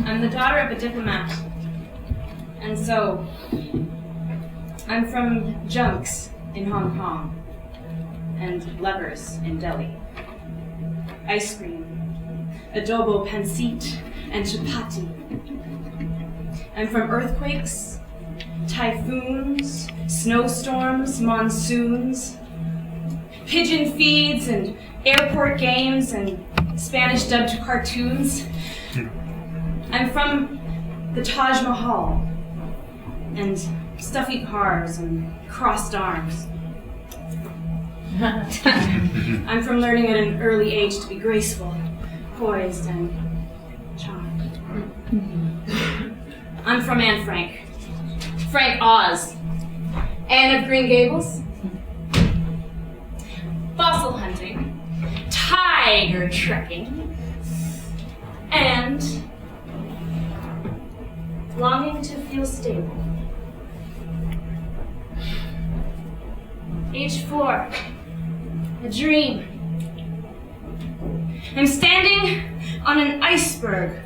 I'm the daughter of a diplomat. And so, I'm from junks in Hong Kong and lepers in Delhi. Ice cream, adobo pancit, and chapati. I'm from earthquakes, typhoons, snowstorms, monsoons, pigeon feeds and airport games and Spanish dubbed cartoons. I'm from the Taj Mahal and stuffy cars and crossed arms. I'm from learning at an early age to be graceful, poised, and charmed. I'm from Anne Frank. Frank Oz. Anne of Green Gables. Fossil hunting. Tiger trekking. And longing to feel stable. Age 4. A dream. I'm standing on an iceberg,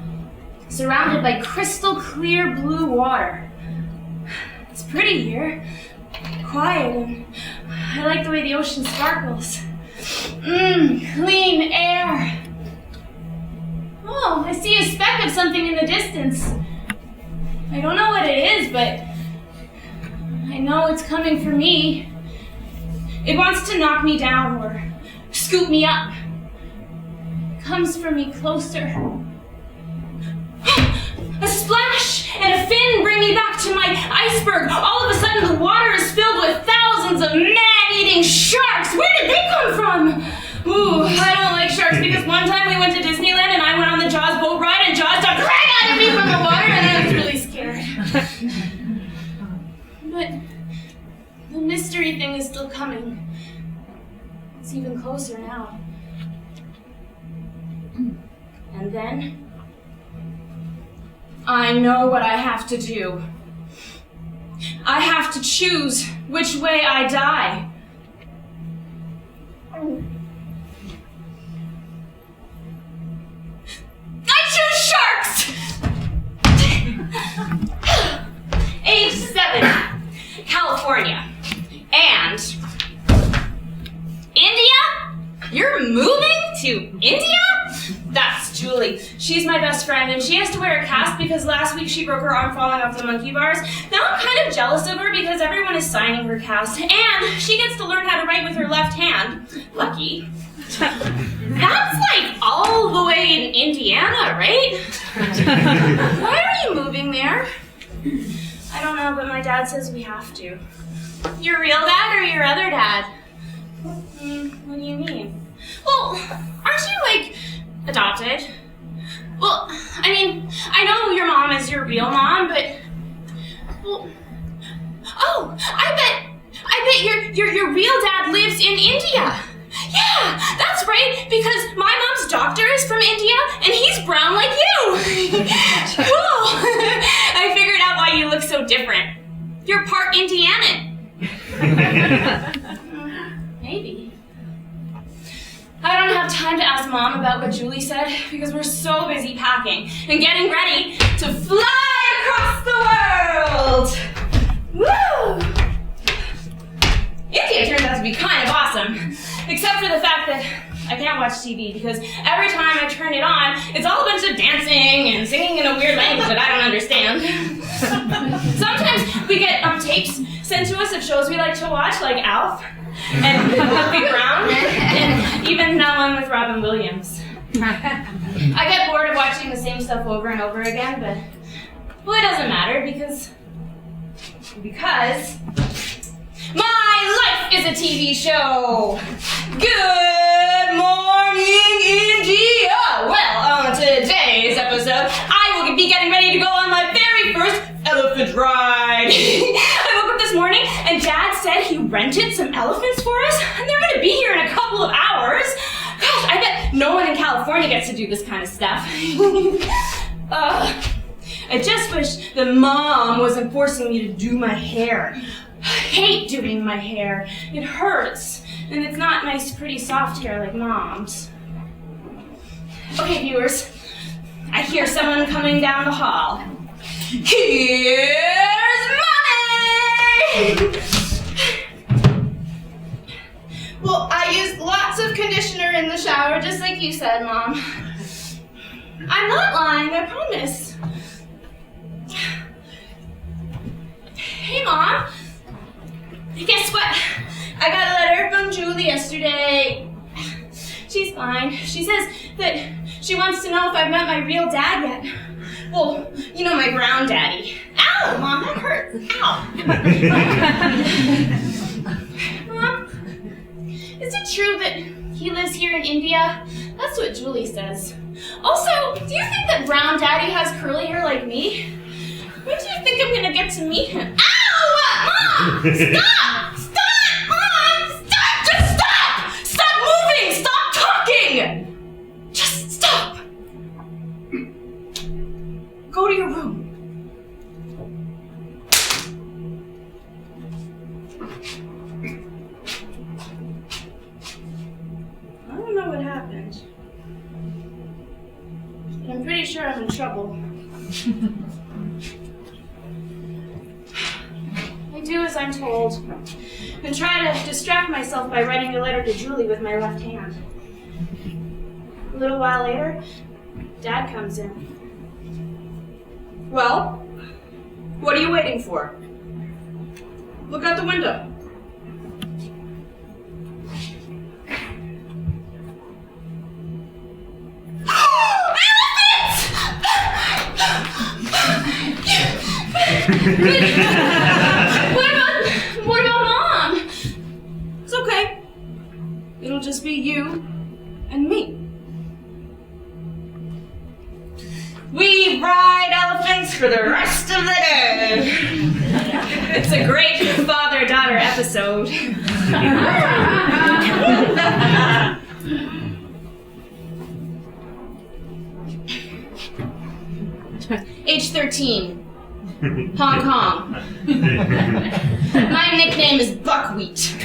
surrounded by crystal clear blue water. It's pretty here, quiet, and I like the way the ocean sparkles. Clean air. Oh, I see a speck of something in the distance. I don't know what it is, but I know it's coming for me. It wants to knock me down or scoop me up. It comes for me closer. A splash and a fin bring me back to my iceberg. All of a sudden, the water is filled with thousands of man-eating sharks. Where did they come from? Ooh, I don't like sharks because one time we went to Disneyland and I went on the Jaws boat ride and Jaws jumped right out of me from the water and I was really scared. But the mystery thing is still coming. It's even closer now. And then I know what I have to do. I have to choose which way I die. I choose sharks! Age 7, California. And India? You're moving to India? That's Julie. She's my best friend, and she has to wear a cast because last week she broke her arm falling off the monkey bars. Now I'm kind of jealous of her because everyone is signing her cast, and she gets to learn how to write with her left hand. Lucky. That's like all the way in Indiana, right? Why are you moving there? I don't know, but my dad says we have to. Your real dad or your other dad? What do you mean? Well, aren't you, like, adopted? Well, I mean, I know your mom is your real mom, but... Well... Oh, I bet your real dad lives in India. Yeah, that's right, because my mom's doctor is from India, and he's brown like you. Cool. I figured out why you look so different. You're part Indianan. Maybe. I don't have time to ask Mom about what Julie said because we're so busy packing and getting ready to fly across the world! Woo! India turns out to be kind of awesome, except for the fact that I can't watch TV because every time I turn it on, it's all a bunch of dancing and singing in a weird language that I don't understand. Sometimes we get tapes sent to us of shows we like to watch, like Alf and Big Brown, and even that one with Robin Williams. I get bored of watching the same stuff over and over again, but well, it doesn't matter because my life is a TV show. Good morning, India. Well, on today's episode, I will be getting ready to go on my very first elephant ride. I woke up this morning and Dad said he rented some elephants for us, and they're going to be here in a couple of hours. Gosh, I bet no one in California gets to do this kind of stuff. I just wish that Mom wasn't forcing me to do my hair. I hate doing my hair. It hurts, and it's not nice, pretty, soft hair like Mom's. Okay, viewers, I hear someone coming down the hall. Here's Mommy! Well, I used lots of conditioner in the shower, just like you said, Mom. I'm not lying, I promise. Hey, Mom. Guess what? I got a letter from Julie yesterday. She's fine. She says that she wants to know if I've met my real dad yet. Well, you know, my brown daddy. Ow, Mom, that hurts. Ow. Mom, is it true that he lives here in India? That's what Julie says. Also, do you think that brown daddy has curly hair like me? When do you think I'm gonna get to meet him? Ow! Mom! Stop! Stop! Mom! Stop! Just stop! Stop moving! Stop talking! Just stop! Go to your room. I don't know what happened, but I'm pretty sure I'm in trouble. I do as I'm told, and try to distract myself by writing a letter to Julie with my left hand. A little while later, Dad comes in. Well, what are you waiting for? Look out the window. What about Mom? It's okay. It'll just be you and me. We ride elephants for the rest of the day. It's a great father-daughter episode. Age 13. Hong Kong. My nickname is Buckwheat.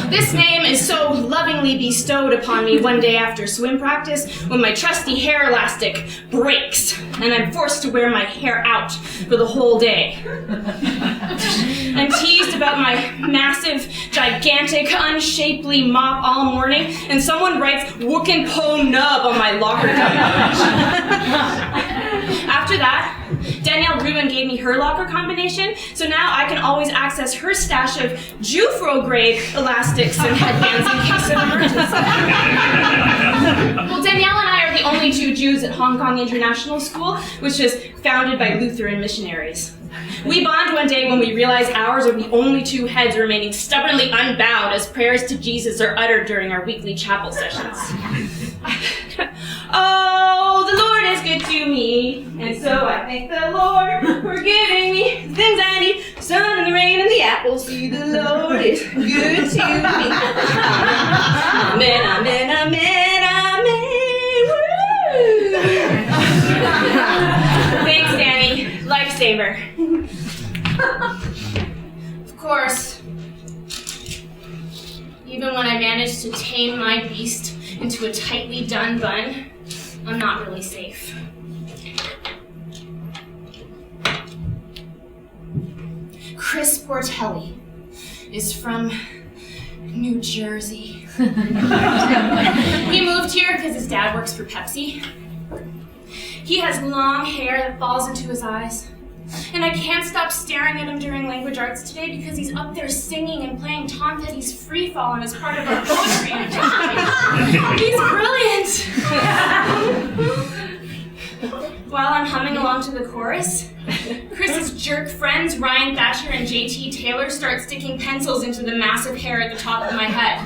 This name is so lovingly bestowed upon me one day after swim practice when my trusty hair elastic breaks and I'm forced to wear my hair out for the whole day. I'm teased about my massive, gigantic, unshapely mop all morning, and someone writes "Wookin' Po Nub" on my locker combination. After that, Danielle Rubin gave me her locker combination, so now I can always access her stash of Jufro-grade elastics and headbands in case of emergency. Well, Danielle and I are the only two Jews at Hong Kong International School, which was founded by Lutheran missionaries. We bond one day when we realize ours are the only two heads remaining stubbornly unbowed as prayers to Jesus are uttered during our weekly chapel sessions. Oh, the Lord is good to me, and so I thank the Lord for giving me the things I need. The sun and the rain and the apples, see the Lord is good to me. Amen, amen, amen, amen, woo! Thanks, Danny. Lifesaver. Of course, even when I manage to tame my beast into a tightly done bun, I'm not really safe. Chris Portelli is from New Jersey. He moved here because his dad works for Pepsi. He has long hair that falls into his eyes. And I can't stop staring at him during language arts today because he's up there singing and playing Tom Petty's Free Fallin' as part of our poetry entertainment. He's brilliant! While I'm humming along to the chorus, Chris's jerk friends Ryan Thatcher and JT Taylor start sticking pencils into the massive hair at the top of my head.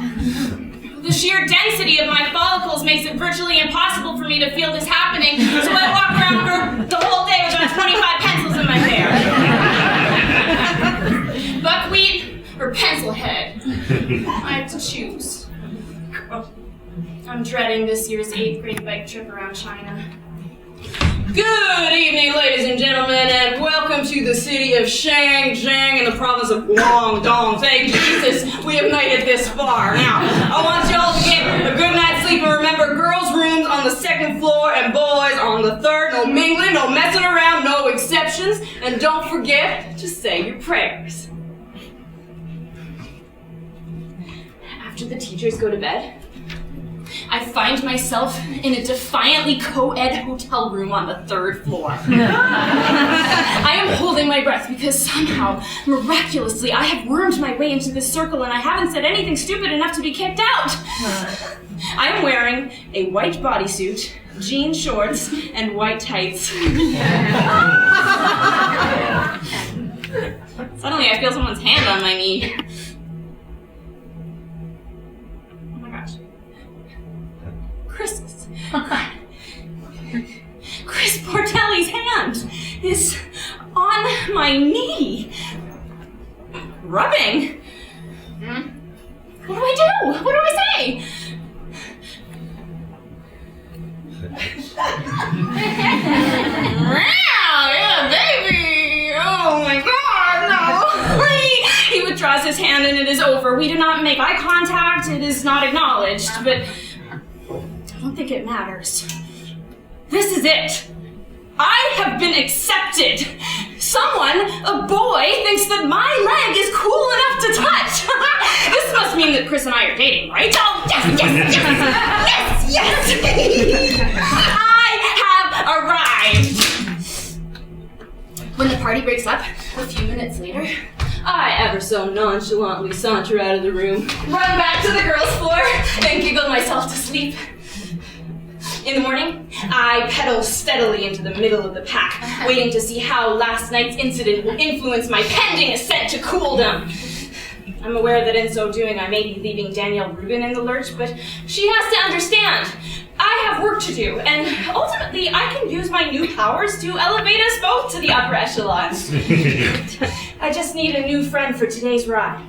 The sheer density of my follicles makes it virtually impossible for me to feel this happening, so I walk around for the whole day with about 25 pencils in my hair. Buckwheat or pencil head? I have to choose. I'm dreading this year's 8th grade bike trip around China. Good evening, ladies and gentlemen, and welcome to the city of Shangjiang in the province of Guangdong. Thank Jesus, we have made it this far. Now, I want y'all to get a good night's sleep, and remember, girls' rooms on the second floor and boys on the third. No mingling, no messing around, no exceptions. And don't forget to say your prayers. After the teachers go to bed, I find myself in a defiantly co-ed hotel room on the third floor. I am holding my breath because somehow, miraculously, I have wormed my way into this circle and I haven't said anything stupid enough to be kicked out. I am wearing a white bodysuit, jean shorts, and white tights. Suddenly I feel someone's hand on my knee. Chris Portelli's hand is on my knee. Rubbing. What do I do? What do I say? Yeah, baby. Oh my God, no. He withdraws his hand and it is over. We do not make eye contact. It is not acknowledged, but I don't think it matters. This is it. I have been accepted. Someone, a boy, thinks that my leg is cool enough to touch. This must mean that Chris and I are dating, right? Oh, yes, yes, yes, yes, yes. I have arrived. When the party breaks up, a few minutes later, I ever so nonchalantly saunter out of the room, run back to the girls' floor, and giggle myself to sleep. In the morning, I pedal steadily into the middle of the pack, waiting to see how last night's incident will influence my pending ascent to cooldom. I'm aware that in so doing I may be leaving Danielle Rubin in the lurch, but she has to understand. I have work to do, and ultimately I can use my new powers to elevate us both to the upper echelons. I just need a new friend for today's ride.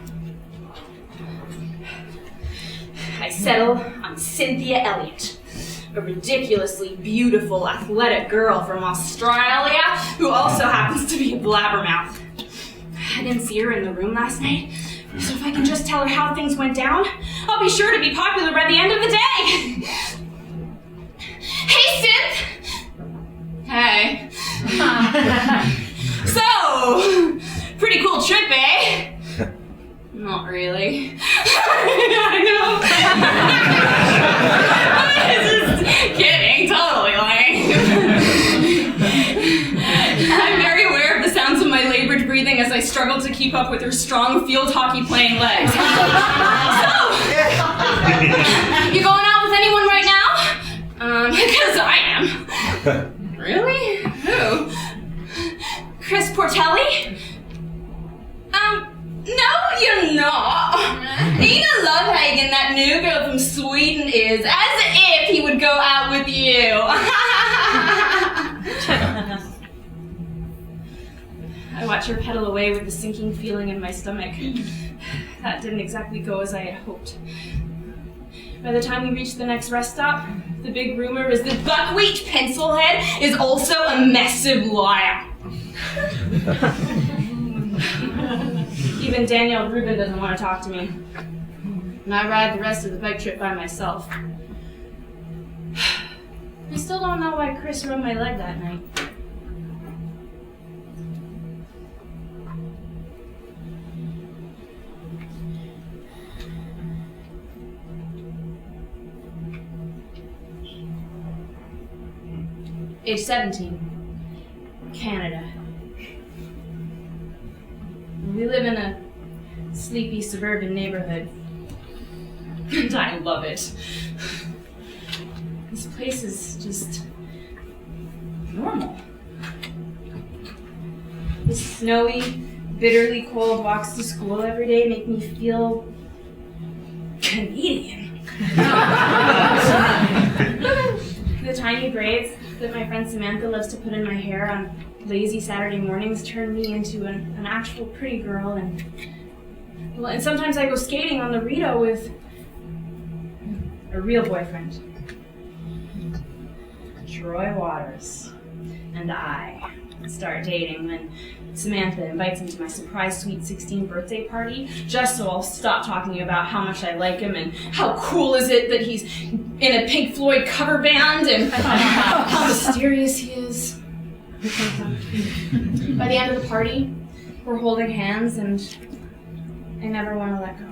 I settle on Cynthia Elliott, a ridiculously beautiful, athletic girl from Australia who also happens to be a blabbermouth. I didn't see her in the room last night, so if I can just tell her how things went down, I'll be sure to be popular by the end of the day. Hey, Synth! Hey. So, pretty cool trip, eh? Not really. I know. Just kidding, totally lying. I'm very aware of the sounds of my labored breathing as I struggle to keep up with her strong field hockey playing legs. So, you going out with anyone right now? Because I am. Really? Who? Chris Portelli? No, you're not. Nina Lovehagen, that new girl from Sweden, is. As if he would go out with you. I watch her pedal away with a sinking feeling in my stomach. That didn't exactly go as I had hoped. By the time we reached the next rest stop, the big rumor is that Buckwheat Pencilhead is also a massive liar. Even Danielle Rubin doesn't want to talk to me. And I ride the rest of the bike trip by myself. I still don't know why Chris rubbed my leg that night. Age 17. Canada. We live in a sleepy suburban neighborhood. And I love it. This place is just normal. The snowy, bitterly cold walks to school every day make me feel Canadian. The tiny braids that my friend Samantha loves to put in my hair on lazy Saturday mornings turn me into an actual pretty girl, and sometimes I go skating on the Rito with a real boyfriend, Troy Waters. and I start dating when Samantha invites him to my surprise Sweet 16 birthday party, just so I'll stop talking about how much I like him and how cool is it that he's in a Pink Floyd cover band and how mysterious he is. By the end of the party, we're holding hands and I never want to let go.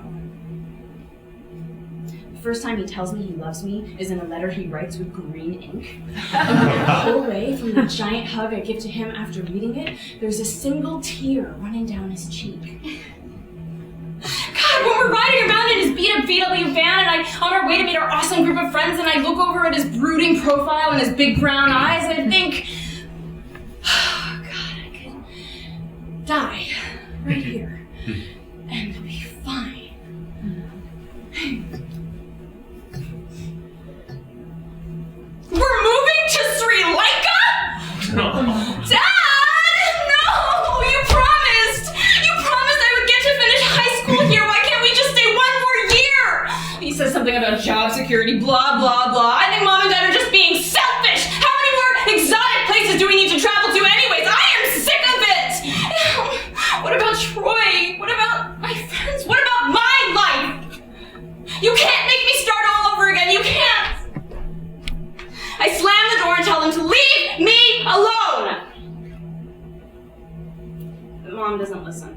The first time he tells me he loves me is in a letter he writes with green ink. And when I pull away from the giant hug I give to him after reading it, there's a single tear running down his cheek. God, when we're riding around in his beat-up VW van and on our way to meet our awesome group of friends and I look over at his brooding profile and his big brown eyes, I think, oh, God, I could die right here and be fine. We're moving to Sri Lanka? Dad! No! You promised! You promised I would get to finish high school here. Why can't we just stay one more year? He says something about job security, blah, blah, blah. I think Mom and Dad are just being selfish. How many more exotic places do we need to travel to anyways? I am sick of it! What about Troy? What about my friends? What about my life? You can't make me start all over again. You can't! I slam the door and tell them to leave me alone! But Mom doesn't listen.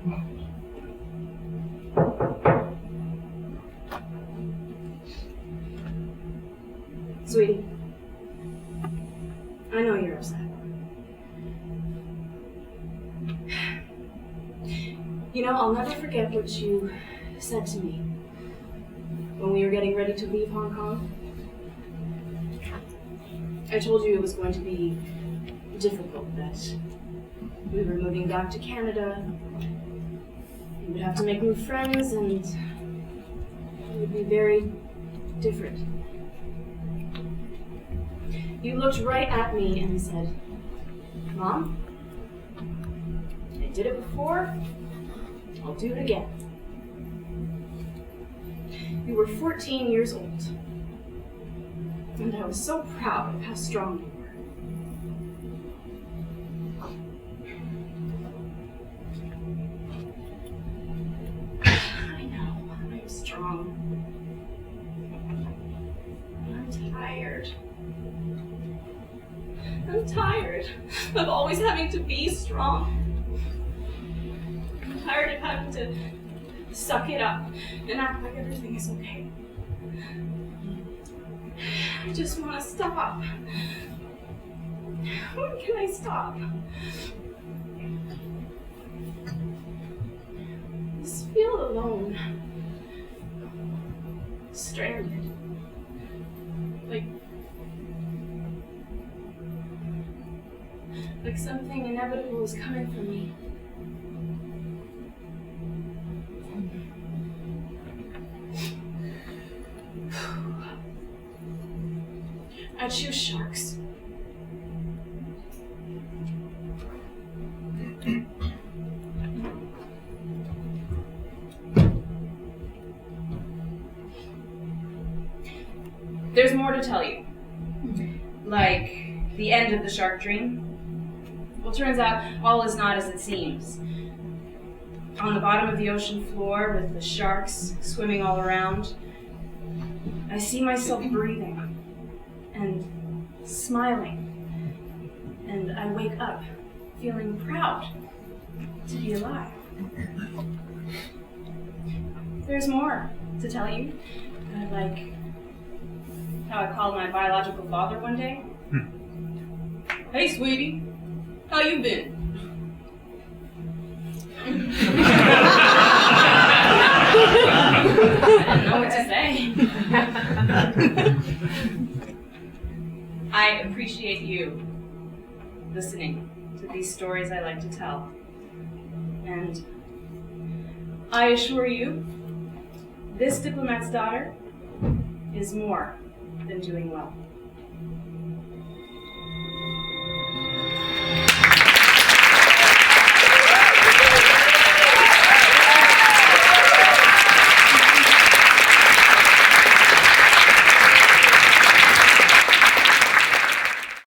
Sweetie, I know you're upset. You know, I'll never forget what you said to me when we were getting ready to leave Hong Kong. I told you it was going to be difficult, that we were moving back to Canada, we would have to make new friends, and it would be very different. You looked right at me and said, Mom, I did it before, I'll do it again. You were 14 years old. And I was so proud of how strong you were. I know, I'm strong. I'm tired. I'm tired of always having to be strong. I'm tired of having to suck it up and act like everything is okay. I just want to stop. When can I stop? I just feel alone. Stranded. Like something inevitable is coming for me. I choose sharks. There's more to tell you. Like the end of the shark dream. Well, turns out all is not as it seems. On the bottom of the ocean floor with the sharks swimming all around, I see myself breathing and smiling, and I wake up feeling proud to be alive. There's more to tell you, like how I called my biological father one day. Hey, sweetie, how you been? I don't know what to say. I appreciate you listening to these stories I like to tell. And I assure you, this diplomat's daughter is more than doing well.